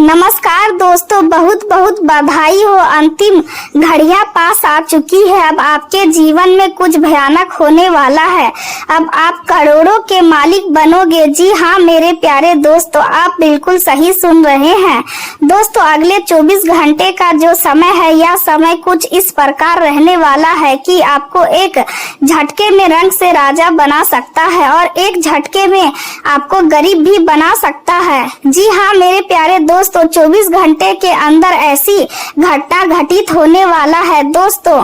नमस्कार दोस्तों, बहुत बहुत बधाई हो। अंतिम घड़ियां पास आ चुकी है। अब आपके जीवन में कुछ भयानक होने वाला है। अब आप करोड़ों के मालिक बनोगे। जी हाँ मेरे प्यारे दोस्तों, आप बिल्कुल सही सुन रहे हैं। दोस्तों, अगले 24 घंटे का जो समय है, यह समय कुछ इस प्रकार रहने वाला है कि आपको एक झटके में रंग से राजा बना सकता है और एक झटके में आपको गरीब भी बना सकता है। जी हाँ मेरे प्यारे दोस्तों, 24 घंटे के अंदर ऐसी घटना घटित होने वाला है। दोस्तों,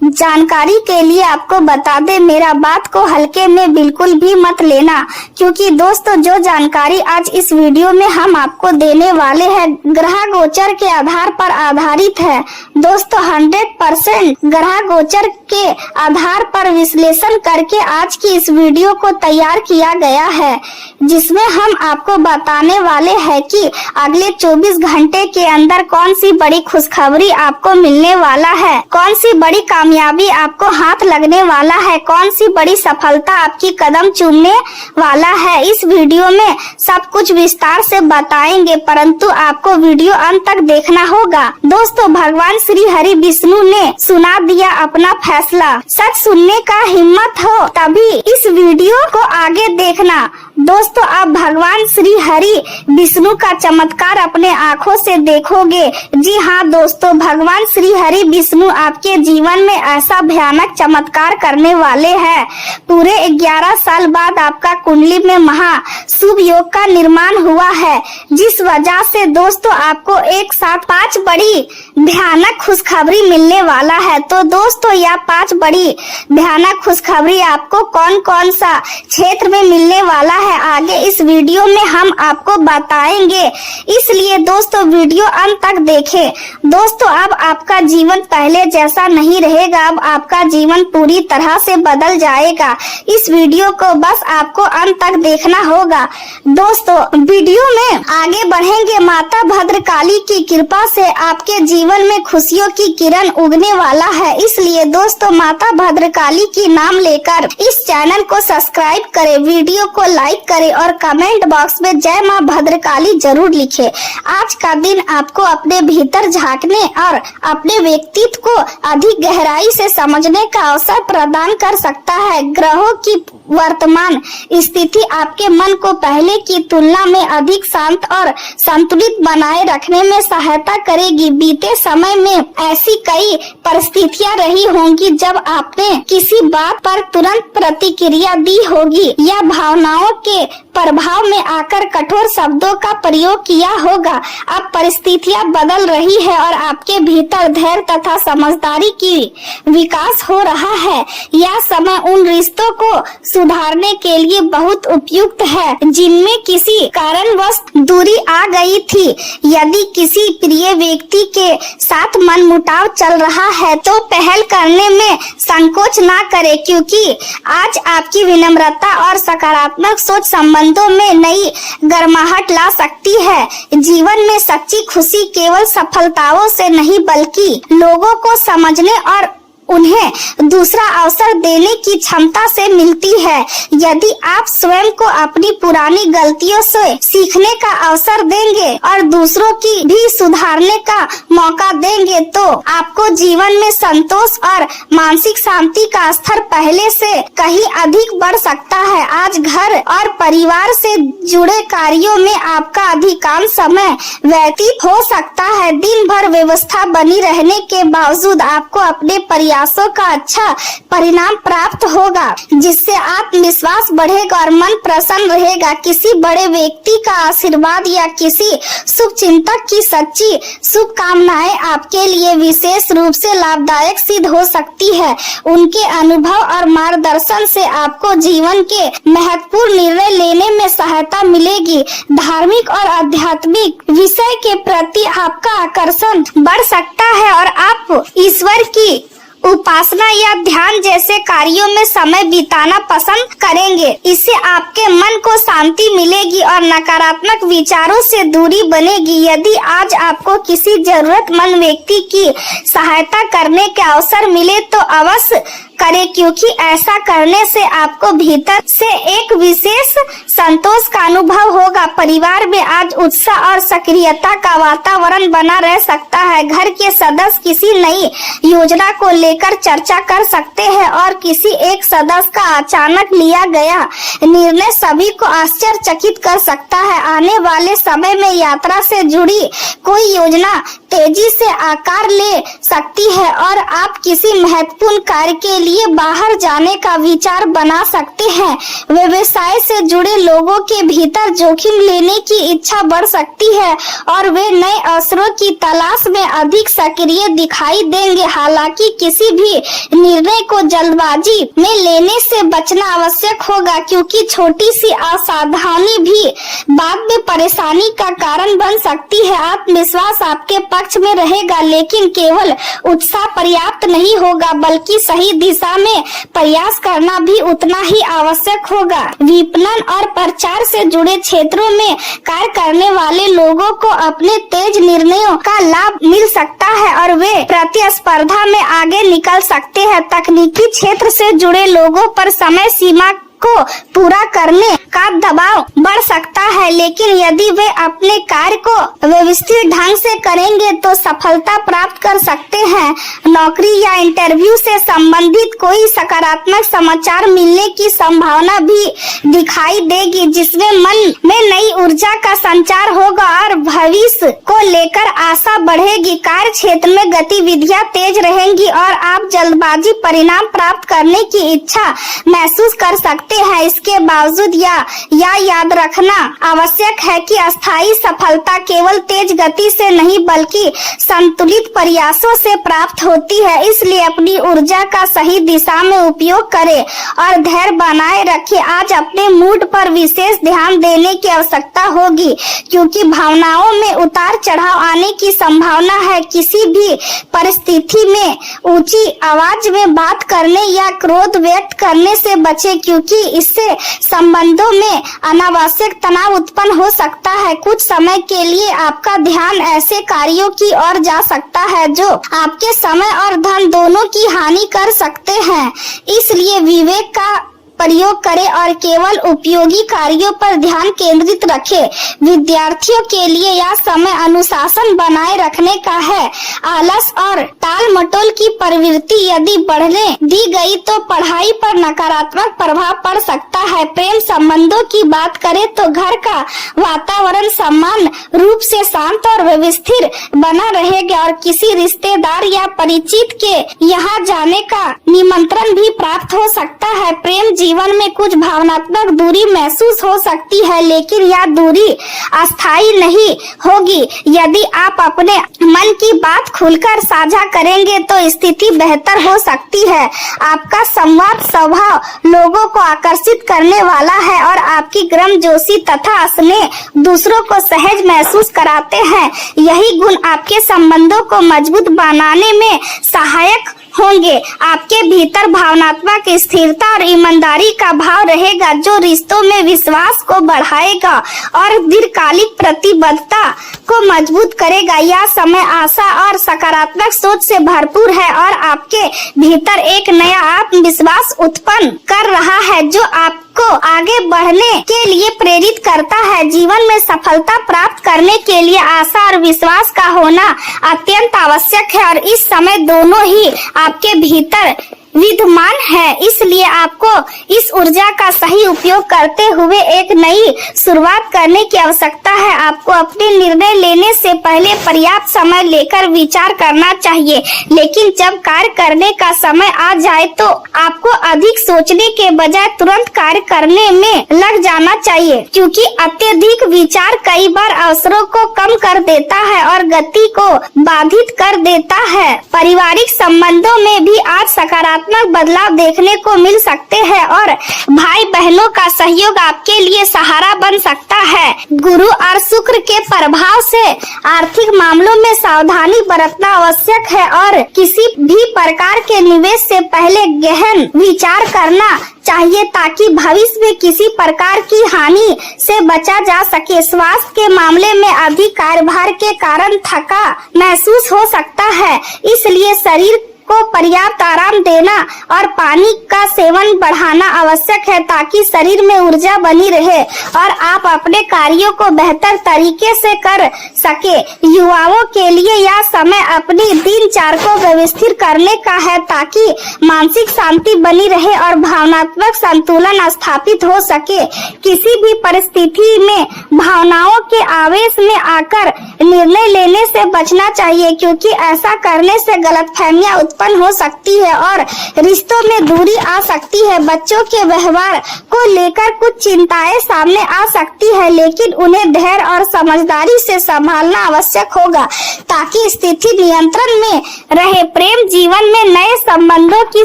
जानकारी के लिए आपको बता दे, मेरा बात को हल्के में बिल्कुल भी मत लेना, क्योंकि दोस्तों जो जानकारी आज इस वीडियो में हम आपको देने वाले हैं ग्रह गोचर के आधार पर आधारित है। दोस्तों 100% ग्रह गोचर के आधार पर विश्लेषण करके आज की इस वीडियो को तैयार किया गया है, जिसमें हम आपको बताने वाले हैं कि अगले 24 घंटे के अंदर कौन सी बड़ी खुशखबरी आपको मिलने वाला है, कौन सी बड़ी कामयाबी आपको हाथ लगने वाला है, कौन सी बड़ी सफलता आपकी कदम चूमने वाला है। इस वीडियो में सब कुछ विस्तार से बताएंगे, परंतु आपको वीडियो अंत तक देखना होगा। दोस्तों, भगवान श्री हरि विष्णु ने सुना दिया अपना फैसला। सच सुनने का हिम्मत हो तभी इस वीडियो को आगे देखना। दोस्तों, आप भगवान श्री हरि विष्णु का चमत्कार अपने आँखों से देखोगे। जी हाँ दोस्तों, भगवान श्री हरि विष्णु आपके जीवन में ऐसा भयानक चमत्कार करने वाले हैं। पूरे 11 साल बाद आपका कुंडली में महा शुभ योग का निर्माण हुआ है, जिस वजह से दोस्तों आपको एक साथ 5 बड़ी भयानक खुशखबरी मिलने वाला है। तो दोस्तों, यह 5 बड़ी भयानक खुशखबरी आपको कौन कौन सा क्षेत्र में मिलने वाला है, आगे इस वीडियो में हम आपको बताएंगे। इसलिए दोस्तों वीडियो अंत तक देखें। दोस्तों, अब आपका जीवन पहले जैसा नहीं रहेगा, अब आपका जीवन पूरी तरह से बदल जाएगा। इस वीडियो को बस आपको अंत तक देखना होगा। दोस्तों, वीडियो में आगे बढ़ेंगे। माता भद्रकाली की कृपा से आपके जीवन में खुशियों की किरण उगने वाला है। इसलिए दोस्तों, माता भद्रकाली की नाम लेकर इस चैनल को सब्सक्राइब करें, वीडियो को लाइक करें और कमेंट बॉक्स में जय माँ भद्रकाली जरूर लिखें। आज का दिन आपको अपने भीतर झांकने और अपने व्यक्तित्व को अधिक गहराई से समझने का अवसर प्रदान कर सकता है। ग्रहों की वर्तमान स्थिति आपके मन को पहले की तुलना में अधिक शांत और संतुलित बनाए रखने में सहायता करेगी। बीते समय में ऐसी कई परिस्थितियां रही होंगी जब आपने किसी बात पर तुरंत प्रतिक्रिया दी होगी या भावनाओं के प्रभाव में आकर कठोर शब्दों का प्रयोग किया होगा। अब परिस्थितियां बदल रही है और आपके भीतर धैर्य तथा समझदारी की विकास हो रहा है। यह समय उन रिश्तों को सुधारने के लिए बहुत उपयुक्त है जिनमें किसी कारणवश दूरी आ गई थी। यदि किसी प्रिय व्यक्ति के साथ मनमुटाव चल रहा है तो पहल करने में संकोच ना करें, क्योंकि आज आपकी विनम्रता और सकारात्मक सोच संबंधों में नई गर्माहट ला सकती है। जीवन में सच्ची खुशी केवल सफलताओं से नहीं बल्कि लोगों को समझने और उन्हें दूसरा अवसर देने की क्षमता से मिलती है। यदि आप स्वयं को अपनी पुरानी गलतियों से सीखने का अवसर देंगे और दूसरों की भी सुधारने का मौका देंगे तो आपको जीवन में संतोष और मानसिक शांति का स्तर पहले से कहीं अधिक बढ़ सकता है। आज घर और परिवार से जुड़े कार्यों में आपका अधिकांश समय व्यतीत हो सकता है। दिन भर व्यवस्था बनी रहने के बावजूद आपको अपने प्रयासों का अच्छा परिणाम प्राप्त होगा, जिससे आत्मविश्वास बढ़ेगा और मन प्रसन्न रहेगा। किसी बड़े व्यक्ति का आशीर्वाद या किसी शुभ चिंतक की सच्ची शुभकामनाएं आपके लिए विशेष रूप से लाभदायक सिद्ध हो सकती है। उनके अनुभव और मार्गदर्शन से आपको जीवन के महत्वपूर्ण निर्णय लेने में सहायता मिलेगी। धार्मिक और आध्यात्मिक विषय के प्रति आपका आकर्षण बढ़ सकता है और आप ईश्वर की उपासना या ध्यान जैसे कार्यों में समय बिताना पसंद करेंगे। इससे आपके मन को शांति मिलेगी और नकारात्मक विचारों से दूरी बनेगी। यदि आज आपको किसी जरूरतमंद व्यक्ति की सहायता करने के अवसर मिले तो अवश्य करें, क्योंकि ऐसा करने से आपको भीतर से एक विशेष संतोष का अनुभव होगा। परिवार में आज उत्साह और सक्रियता का वातावरण बना रह सकता है। घर के सदस्य किसी नई योजना को लेकर चर्चा कर सकते हैं और किसी एक सदस्य का अचानक लिया गया निर्णय सभी को आश्चर्यचकित कर सकता है। आने वाले समय में यात्रा से जुड़ी कोई योजना तेजी से आकार ले सकती है और आप किसी महत्वपूर्ण कार्य के लिए बाहर जाने का विचार बना सकते हैं। व्यवसाय से जुड़े लोगों के भीतर जोखिम लेने की इच्छा बढ़ सकती है और वे नए अवसरों की तलाश में अधिक सक्रिय दिखाई देंगे। हालांकि किसी भी निर्णय को जल्दबाजी में लेने से बचना आवश्यक होगा, क्योंकि छोटी सी असावधानी भी बाद में परेशानी का कारण बन सकती है। आत्मविश्वास आपके पक्ष में रहेगा, लेकिन केवल उत्साह पर्याप्त नहीं होगा, बल्कि सही दिशा में प्रयास करना भी उतना ही आवश्यक होगा। विपणन और प्रचार से जुड़े क्षेत्रों में कार्य करने वाले लोगों को अपने तेज निर्णयों का लाभ मिल सकता है और वे प्रतिस्पर्धा में आगे निकल सकते हैं। तकनीकी क्षेत्र से जुड़े लोगों पर समय सीमा को पूरा करने का दबाव बढ़ सकता है, लेकिन यदि वे अपने कार्य को व्यवस्थित ढंग से करेंगे तो सफलता प्राप्त कर सकते हैं। नौकरी या इंटरव्यू से संबंधित कोई सकारात्मक समाचार मिलने की संभावना भी दिखाई देगी, जिसमें मन में नई ऊर्जा का संचार होगा और भविष्य को लेकर आशा बढ़ेगी। कार्य क्षेत्र में गतिविधियां तेज रहेंगी और आप जल्दबाजी परिणाम प्राप्त करने की इच्छा महसूस कर सकते हैं। इसके बावजूद याद रखना आवश्यक है कि अस्थायी सफलता केवल तेज गति से नहीं बल्कि संतुलित प्रयासों से प्राप्त होती है। इसलिए अपनी ऊर्जा का सही दिशा में उपयोग करें और धैर्य बनाए रखें। आज अपने मूड पर विशेष ध्यान देने की आवश्यकता होगी, क्योंकि भावनाओं में उतार चढ़ाव आने की संभावना है। किसी भी परिस्थिति में ऊंची आवाज में बात करने या क्रोध व्यक्त करने से बचें, क्योंकि इससे संबंधों में अनावश्यक तनाव उत्पन्न हो सकता है। कुछ समय के लिए आपका ध्यान ऐसे कार्यों की ओर जा सकता है जो आपके समय और धन दोनों की हानि कर सकते हैं। इसलिए विवेक का प्रयोग करें और केवल उपयोगी कार्यों पर ध्यान केंद्रित रखें। विद्यार्थियों के लिए यह समय अनुशासन बनाए रखने का है। आलस और टाल मटोल की प्रवृत्ति यदि बढ़ने दी गई तो पढ़ाई पर नकारात्मक प्रभाव पड़ सकता है। प्रेम संबंधों की बात करें तो घर का वातावरण समान रूप से शांत और व्यवस्थित बना रहेगा और किसी रिश्तेदार या परिचित के यहाँ जाने का निमंत्रण भी प्राप्त हो सकता है। प्रेम जीवन में कुछ भावनात्मक दूरी महसूस हो सकती है, लेकिन यह दूरी अस्थायी नहीं होगी। यदि आप अपने मन की बात खुलकर साझा करेंगे तो स्थिति बेहतर हो सकती है। आपका संवाद स्वभाव लोगों को आकर्षित करने वाला है और आपकी गर्मजोशी तथा स्नेह दूसरों को सहज महसूस कराते हैं। यही गुण आपके संबंधों को मजबूत बनाने में सहायक होंगे। आपके भीतर भावनात्मक स्थिरता और ईमानदारी का भाव रहेगा, जो रिश्तों में विश्वास को बढ़ाएगा और दीर्घकालिक प्रतिबद्धता को मजबूत करेगा। यह समय आशा और सकारात्मक सोच से भरपूर है और आपके भीतर एक नया आत्मविश्वास उत्पन्न कर रहा है, जो आपको आगे बढ़ने के लिए प्रेरित करता है। जीवन में सफलता प्राप्त करने के लिए आशा और विश्वास का होना अत्यंत आवश्यक है और इस समय दोनों ही आपके भीतर विद्यमान है। इसलिए आपको इस ऊर्जा का सही उपयोग करते हुए एक नई शुरुआत करने की आवश्यकता है। आपको अपने निर्णय लेने से पहले पर्याप्त समय लेकर विचार करना चाहिए, लेकिन जब कार्य करने का समय आ जाए तो आपको अधिक सोचने के बजाय तुरंत कार्य करने में लग जाना चाहिए, क्योंकि अत्यधिक विचार कई बार अवसरों को कम कर देता है और गति को बाधित कर देता है। पारिवारिक संबंधों में भी आज सकारात्मक बदलाव देखने को मिल सकते हैं और भाई बहनों का सहयोग आपके लिए सहारा बन सकता है। गुरु और शुक्र के प्रभाव से आर्थिक मामलों में सावधानी बरतना आवश्यक है और किसी भी प्रकार के निवेश से पहले गहन विचार करना चाहिए, ताकि भविष्य में किसी प्रकार की हानि से बचा जा सके। स्वास्थ्य के मामले में अधिक कार्यभार के कारण थका महसूस हो सकता है, इसलिए शरीर को पर्याप्त आराम देना और पानी का सेवन बढ़ाना आवश्यक है ताकि शरीर में ऊर्जा बनी रहे और आप अपने कार्यों को बेहतर तरीके से कर सके। युवाओं के लिए यह समय अपनी दिनचर्या को व्यवस्थित करने का है ताकि मानसिक शांति बनी रहे और भावनात्मक संतुलन स्थापित हो सके। किसी भी परिस्थिति में भावनाओं के आवेश में आकर निर्णय लेने से बचना चाहिए, क्योंकि ऐसा करने से गलतफहमियां उत्पन्न हो सकती है और रिश्तों में दूरी आ सकती है। बच्चों के व्यवहार को लेकर कुछ चिंताएं सामने आ सकती है, लेकिन उन्हें धैर्य और समझदारी से संभालना आवश्यक होगा ताकि स्थिति नियंत्रण में रहे। प्रेम जीवन में नए संबंधों की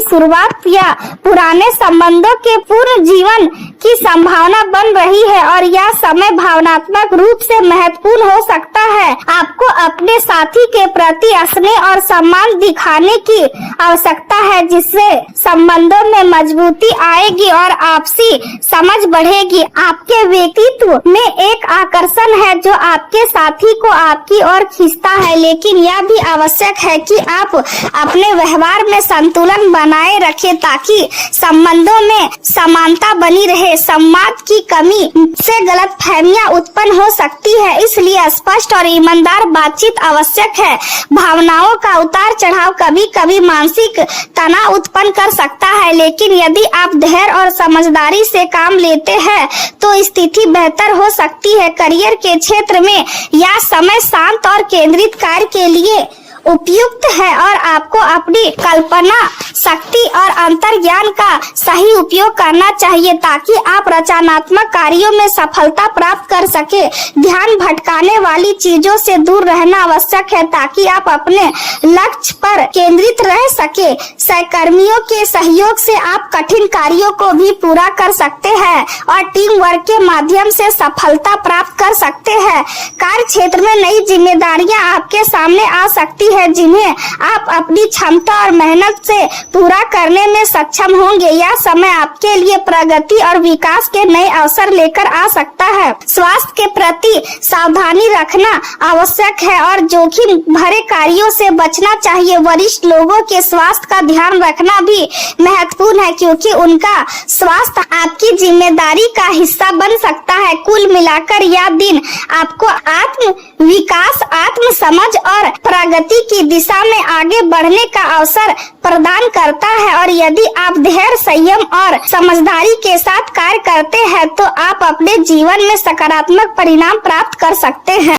शुरुआत या पुराने संबंधों के पूर्ण जीवन की संभावना बन रही है और यह समय भावनात्मक रूप से महत्वपूर्ण हो सकता है। आपको अपने साथी के प्रति स्नेह और सम्मान दिखाने की आवश्यकता है, जिससे संबंधों में मजबूती आएगी और आपसी समझ बढ़ेगी। आपके व्यक्तित्व में एक आकर्षण है जो आपके साथी को आपकी ओर खींचता है, लेकिन यह भी आवश्यक है कि आप अपने व्यवहार में संतुलन बनाए रखें ताकि संबंधों में समानता बनी रहे। संवाद की कमी से गलतफहमियां उत्पन्न हो सकती है, इसलिए स्पष्ट और ईमानदार बातचीत आवश्यक है। भावनाओं का उतार चढ़ाव कभी कभी मानसिक तनाव उत्पन्न कर सकता है, लेकिन यदि आप धैर्य और समझदारी से काम लेते हैं तो स्थिति बेहतर हो सकती है। करियर के क्षेत्र में यह समय शांत और केंद्रित कार्य के लिए उपयुक्त है और आपको अपनी कल्पना शक्ति और अंतर्ज्ञान का सही उपयोग करना चाहिए ताकि आप रचनात्मक कार्यों में सफलता प्राप्त कर सके। ध्यान भटकाने वाली चीजों से दूर रहना आवश्यक है ताकि आप अपने लक्ष्य पर केंद्रित रह सके। सहकर्मियों के सहयोग से आप कठिन कार्यों को भी पूरा कर सकते हैं और टीम वर्क के माध्यम से सफलता प्राप्त कर सकते हैं। कार्य क्षेत्र में नई जिम्मेदारियां आपके सामने आ सकती है, जिन्हें आप अपनी क्षमता और मेहनत से पूरा करने में सक्षम होंगे। यह समय आपके लिए प्रगति और विकास के नए अवसर लेकर आ सकता है। स्वास्थ्य के प्रति सावधानी रखना आवश्यक है और जोखिम भरे कार्यों से बचना चाहिए। वरिष्ठ लोगों के स्वास्थ्य का ध्यान रखना भी महत्वपूर्ण है, क्योंकि उनका स्वास्थ्य आपकी जिम्मेदारी का हिस्सा बन सकता है। कुल मिलाकर यह दिन आपको आत्म विकास, आत्म समझ और प्रगति की दिशा में आगे बढ़ने का अवसर प्रदान करता है और यदि आप धैर्य, संयम और समझदारी के साथ कार्य करते हैं तो आप अपने जीवन में सकारात्मक परिणाम प्राप्त कर सकते हैं।